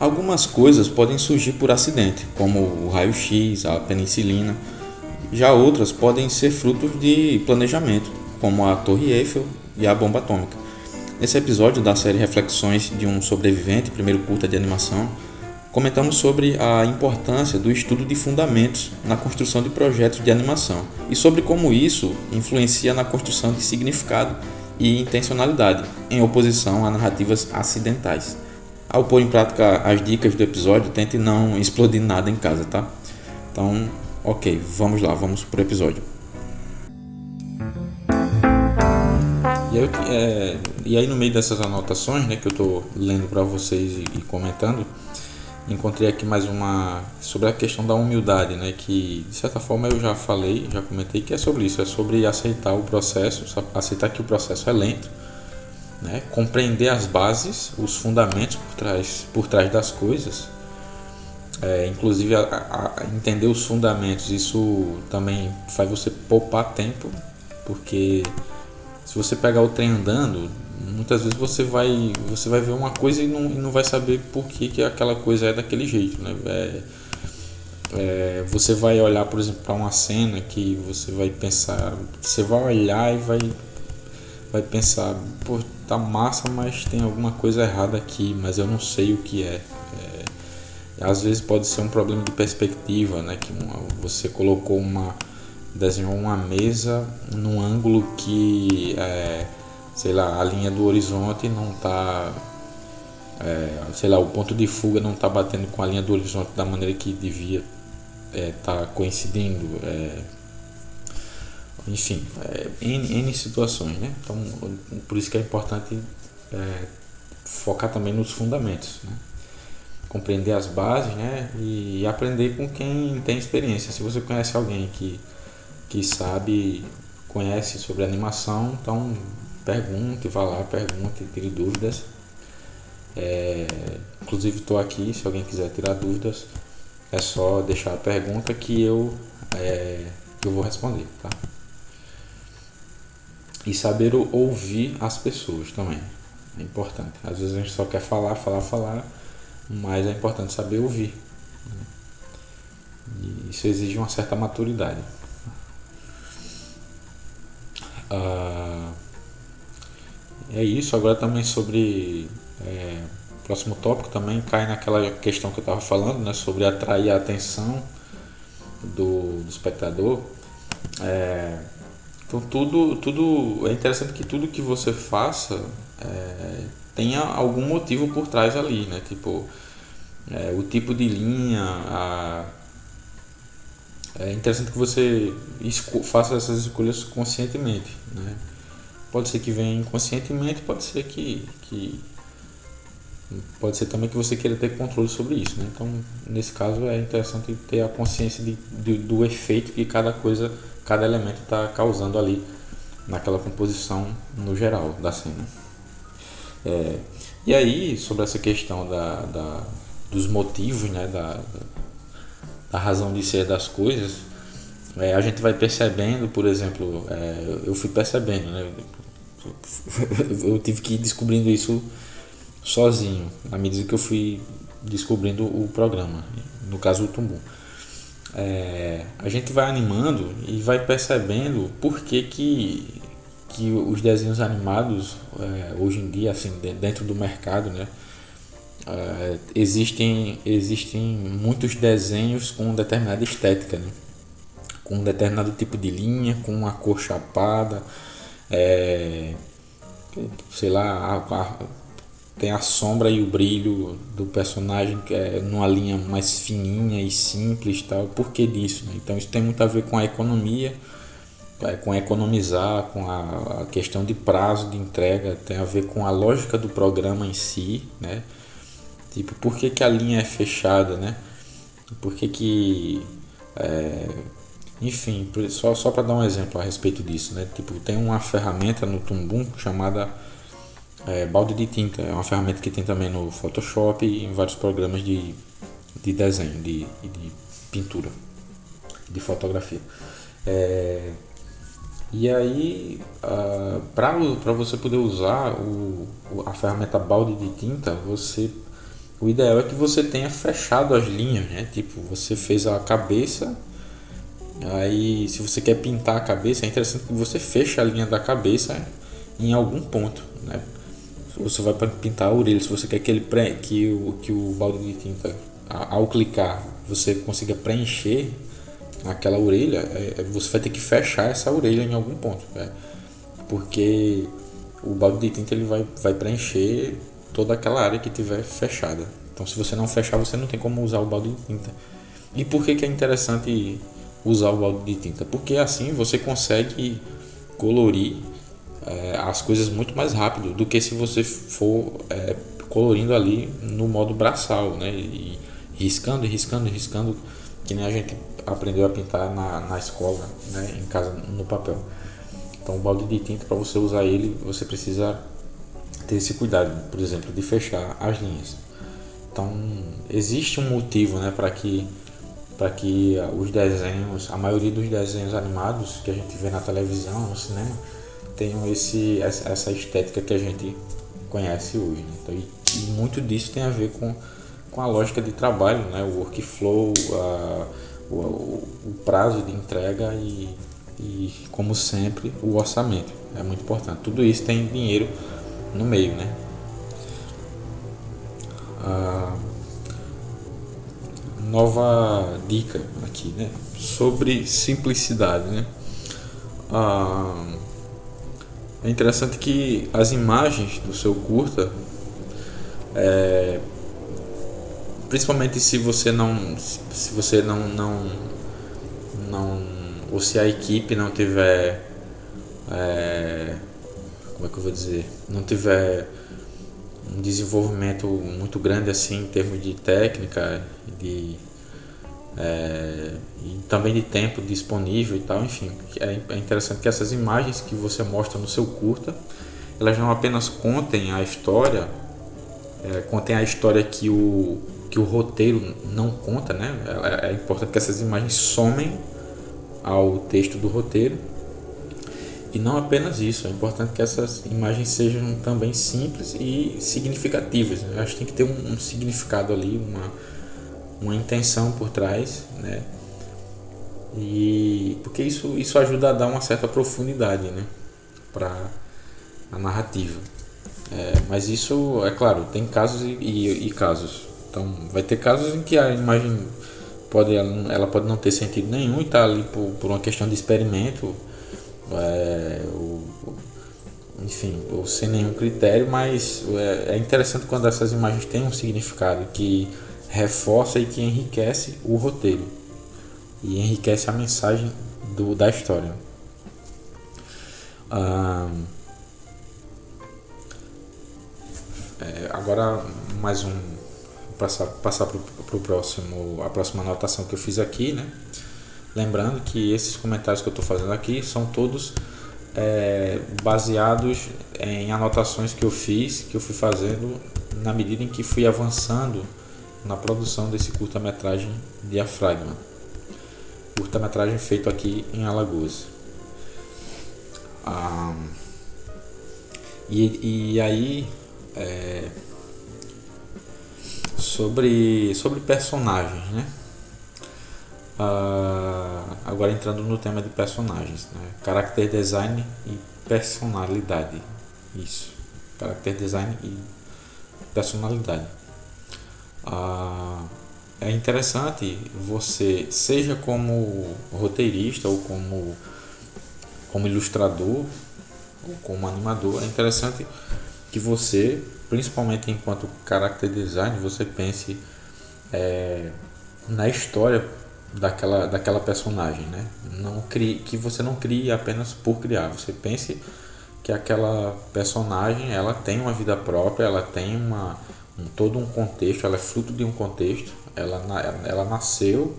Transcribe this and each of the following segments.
Algumas coisas podem surgir por acidente, como o raio-x, a penicilina. Já outras podem ser frutos de planejamento, como a Torre Eiffel e a bomba atômica. Nesse episódio da série Reflexões de um Sobrevivente, primeiro curta de animação, comentamos sobre a importância do estudo de fundamentos na construção de projetos de animação e sobre como isso influencia na construção de significado e intencionalidade, em oposição a narrativas acidentais. Ao pôr em prática as dicas do episódio, tente não explodir nada em casa, tá? Então, ok, vamos lá, vamos pro episódio. E aí no meio dessas anotações, né, que eu tô lendo para vocês e comentando, encontrei aqui mais uma sobre a questão da humildade, né, que de certa forma eu já falei, já comentei que é sobre isso, é sobre aceitar o processo, aceitar que o processo é lento, né, compreender as bases, os fundamentos por trás das coisas, inclusive entender os fundamentos. Isso também faz você poupar tempo, porque se você pegar o trem andando, muitas vezes você vai ver uma coisa e não vai saber por que aquela coisa é daquele jeito, né? Você vai olhar, por exemplo, para uma cena que você vai pensar, você vai olhar e vai pensar, pô, tá massa, mas tem alguma coisa errada aqui, mas eu não sei o que é. Às vezes pode ser um problema de perspectiva, né? Que você desenhou uma mesa num ângulo que, sei lá, a linha do horizonte não tá, sei lá, o ponto de fuga não tá batendo com a linha do horizonte da maneira que devia tá coincidindo, enfim, N situações, né? Então, por isso que é importante focar também nos fundamentos, né? Compreender as bases, né? E aprender com quem tem experiência. Se você conhece alguém que sabe, conhece sobre animação, então pergunte, vá lá, pergunte, tire dúvidas. Inclusive estou aqui, se alguém quiser tirar dúvidas, é só deixar a pergunta que eu vou responder, tá? E saber ouvir as pessoas também é importante. Às vezes a gente só quer falar, mas é importante saber ouvir, né? E isso exige uma certa maturidade. É isso. Agora também sobre o próximo tópico também cai naquela questão que eu estava falando, né, sobre atrair a atenção do espectador. Então tudo é interessante que tudo que você faça tenha algum motivo por trás ali, né? Tipo, o tipo de linha, é interessante que você faça essas escolhas conscientemente, né? Pode ser que venha inconscientemente, pode ser pode ser também que você queira ter controle sobre isso, né? Então, nesse caso, é interessante ter a consciência do efeito que cada elemento está causando ali naquela composição no geral da cena. E aí, sobre essa questão dos motivos, né, da razão de ser das coisas, a gente vai percebendo, por exemplo, eu fui percebendo, né, eu tive que ir descobrindo isso sozinho, à medida que eu fui descobrindo o programa, no caso o Tumbum. A gente vai animando e vai percebendo por que os desenhos animados hoje em dia, assim, dentro do mercado, né, existem muitos desenhos com determinada estética, né, com um determinado tipo de linha, com uma cor chapada, sei lá, tem a sombra e o brilho do personagem que é numa linha mais fininha e simples, tal. Por que disso, né? Então isso tem muito a ver com a economia, com economizar, com a questão de prazo de entrega, tem a ver com a lógica do programa em si, né? Tipo, por que a linha é fechada, né? Por que enfim, só para dar um exemplo a respeito disso, né? Tipo, tem uma ferramenta no Tumbum chamada balde de tinta. É uma ferramenta que tem também no Photoshop e em vários programas de desenho, de pintura, de fotografia. E aí, para você poder usar a ferramenta balde de tinta, você O ideal é que você tenha fechado as linhas, né? Tipo, você fez a cabeça, aí se você quer pintar a cabeça, é interessante que você feche a linha da cabeça em algum ponto, né? Você vai pintar a orelha, se você quer que que o balde de tinta, ao clicar, você consiga preencher aquela orelha, você vai ter que fechar essa orelha em algum ponto, né? Porque o balde de tinta ele vai preencher toda aquela área que tiver fechada. Então, se você não fechar, você não tem como usar o balde de tinta. E por que é interessante usar o balde de tinta? Porque assim você consegue colorir as coisas muito mais rápido do que se você for colorindo ali no modo braçal, né? E riscando, riscando, riscando, que nem a gente aprendeu a pintar na escola, né? Em casa, no papel. Então, o balde de tinta, para você usar ele, você precisa ter esse cuidado, por exemplo, de fechar as linhas. Então, existe um motivo, né, para que os desenhos, a maioria dos desenhos animados que a gente vê na televisão, no cinema, tenham essa estética que a gente conhece hoje, né? Então, e muito disso tem a ver com a lógica de trabalho, né? O workflow, o prazo de entrega e, como sempre, o orçamento. É muito importante. Tudo isso tem dinheiro no meio, né? Nova dica aqui, né? Sobre simplicidade, né? É interessante que as imagens do seu curta, principalmente se você não ou se a equipe não tiver, como é que eu vou dizer, não tiver um desenvolvimento muito grande assim em termos de técnica e também de tempo disponível e tal, enfim, é interessante que essas imagens que você mostra no seu curta, elas não apenas contem a história, contem a história que o roteiro não conta, né? É importante que essas imagens somem ao texto do roteiro. E não apenas isso, é importante que essas imagens sejam também simples e significativas, né? Acho que tem que ter um significado ali, uma intenção por trás, né? E porque isso ajuda a dar uma certa profundidade, né, para a narrativa. Mas isso, é claro, tem casos e casos. Então, vai ter casos em que a imagem ela pode não ter sentido nenhum e está ali por uma questão de experimento, enfim, ou sem nenhum critério, mas é interessante quando essas imagens têm um significado que reforça e que enriquece o roteiro e enriquece a mensagem da história. Agora mais um, passar para o próximo, a próxima anotação que eu fiz aqui, né? Lembrando que esses comentários que eu estou fazendo aqui são todos baseados em anotações que eu fui fazendo na medida em que fui avançando na produção desse curta-metragem Diafragma, curta-metragem feito aqui em Alagoas. E aí sobre personagens, né? Agora entrando no tema de personagens, né? Character design e personalidade. Isso, character design e personalidade. É interessante você, seja como roteirista ou como ilustrador ou como animador, é interessante que você, principalmente enquanto character design, você pense na história daquela personagem, né? Que você não crie apenas por criar, você pense que aquela personagem ela tem uma vida própria, ela tem todo um contexto, ela é fruto de um contexto, ela nasceu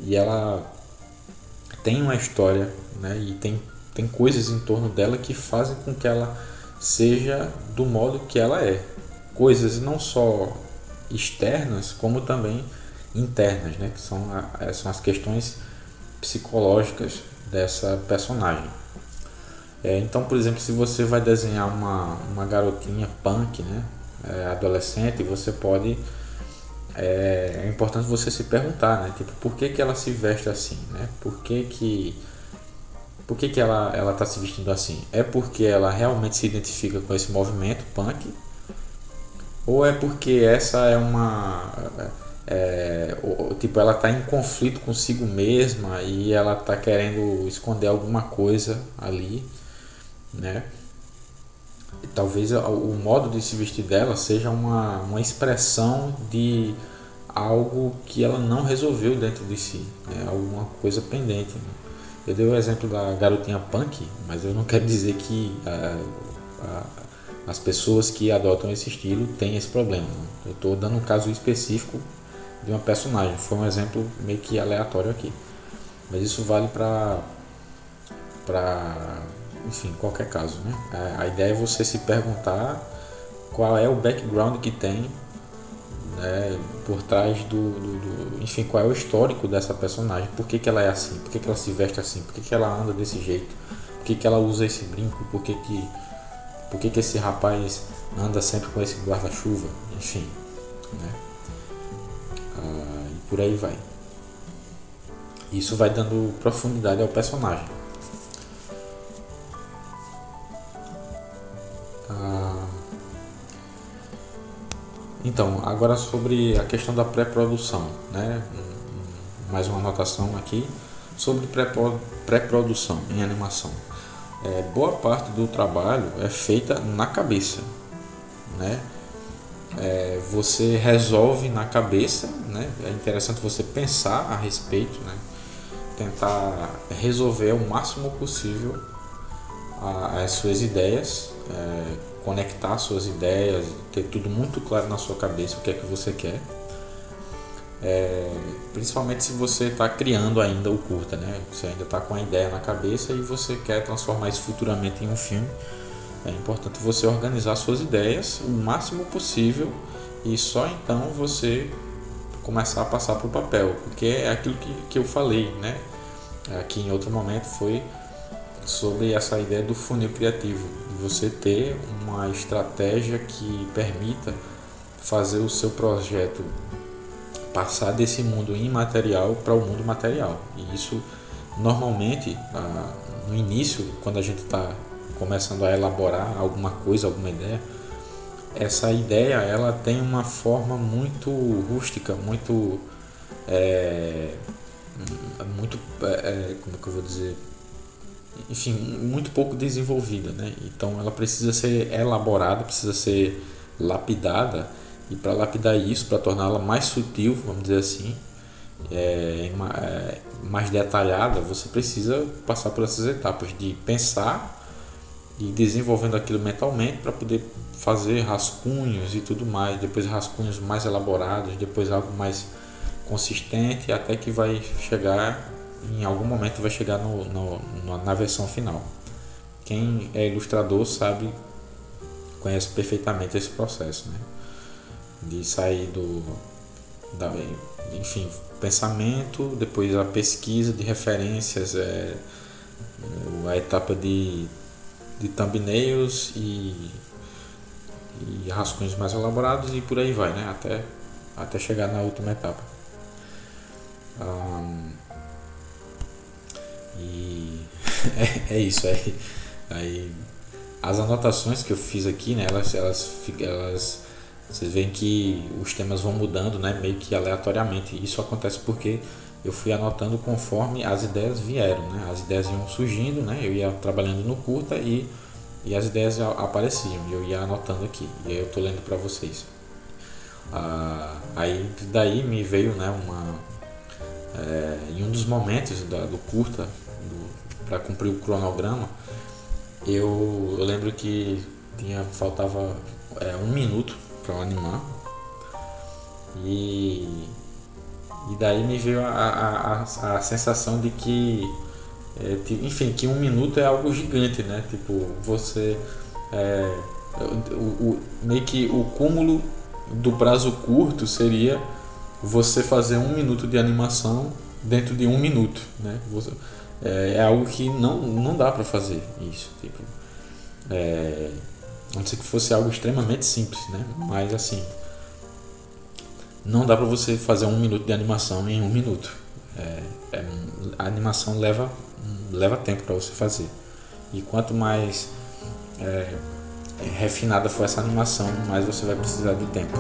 e ela tem uma história, né? E tem coisas em torno dela que fazem com que ela seja do modo que ela é, coisas não só externas como também internas, né? Que são as questões psicológicas dessa personagem. Então, por exemplo, se você vai desenhar uma garotinha punk, né? adolescente, você pode é importante você se perguntar, né? Tipo, por que que ela se veste assim, né? Por que que ela tá se vestindo assim? É porque ela realmente se identifica com esse movimento punk? Ou é porque essa é uma tipo, ela está em conflito consigo mesma e ela está querendo esconder alguma coisa ali, né? E talvez o modo de se vestir dela seja uma expressão de algo que ela não resolveu dentro de si, né? Alguma coisa pendente, né? Eu dei o exemplo da garotinha punk, mas eu não quero dizer que as pessoas que adotam esse estilo têm esse problema, né? Eu estou dando um caso específico de uma personagem, foi um exemplo meio que aleatório aqui, mas isso vale para enfim, qualquer caso, né? A ideia é você se perguntar qual é o background que tem, né, por trás enfim, qual é o histórico dessa personagem, por que que ela é assim, por que que ela se veste assim, por que que ela anda desse jeito, por que que ela usa esse brinco, por que que esse rapaz anda sempre com esse guarda-chuva, enfim, né? E por aí vai. Isso vai dando profundidade ao personagem. Então, agora sobre a questão da pré-produção, né? Mais uma anotação aqui sobre pré-produção em animação. Boa parte do trabalho é feita na cabeça, né? Você resolve na cabeça, né? É interessante você pensar a respeito, né? Tentar resolver o máximo possível as suas ideias, conectar suas ideias, ter tudo muito claro na sua cabeça o que é que você quer, principalmente se você está criando ainda o curta, né? Você ainda está com a ideia na cabeça e você quer transformar isso futuramente em um filme. É importante você organizar suas ideias o máximo possível e só então você começar a passar para o papel, porque é aquilo que eu falei, né? Aqui em outro momento foi sobre essa ideia do funil criativo, de você ter uma estratégia que permita fazer o seu projeto passar desse mundo imaterial para o mundo material. E isso normalmente no início, quando a gente está começando a elaborar alguma coisa, alguma ideia, essa ideia ela tem uma forma muito rústica, muito como é que eu vou dizer, enfim, muito pouco desenvolvida, né? Então ela precisa ser elaborada, precisa ser lapidada, e para lapidar isso, para torná-la mais sutil, vamos dizer assim, mais detalhada, você precisa passar por essas etapas de pensar e desenvolvendo aquilo mentalmente para poder fazer rascunhos e tudo mais, depois rascunhos mais elaborados, depois algo mais consistente, até que vai chegar, em algum momento vai chegar na versão final. Quem é ilustrador sabe, conhece perfeitamente esse processo, né? De sair enfim, pensamento, depois a pesquisa de referências, a etapa de thumbnails e rascunhos mais elaborados e por aí vai, né? Até chegar na última etapa. E é isso aí. As anotações que eu fiz aqui, né? Elas vocês veem que os temas vão mudando, né? Meio que aleatoriamente. Isso acontece porque eu fui anotando conforme as ideias vieram, né? As ideias iam surgindo, né? Eu ia trabalhando no curta e as ideias apareciam e eu ia anotando aqui. E aí eu tô lendo para vocês. Aí daí me veio, né? Em um dos momentos do curta, para cumprir o cronograma, eu lembro que faltava 1 minuto para eu animar, e daí me veio a sensação de que enfim, que 1 minuto é algo gigante, né? Tipo, você meio que o cúmulo do prazo curto seria você fazer 1 minuto de animação dentro de 1 minuto, né? É algo que não dá para fazer isso, tipo, não ser que fosse algo extremamente simples, né? Mas assim, não dá para você fazer 1 minuto de animação em 1 minuto. A animação leva tempo para você fazer. E quanto mais refinada for essa animação, mais você vai precisar de tempo.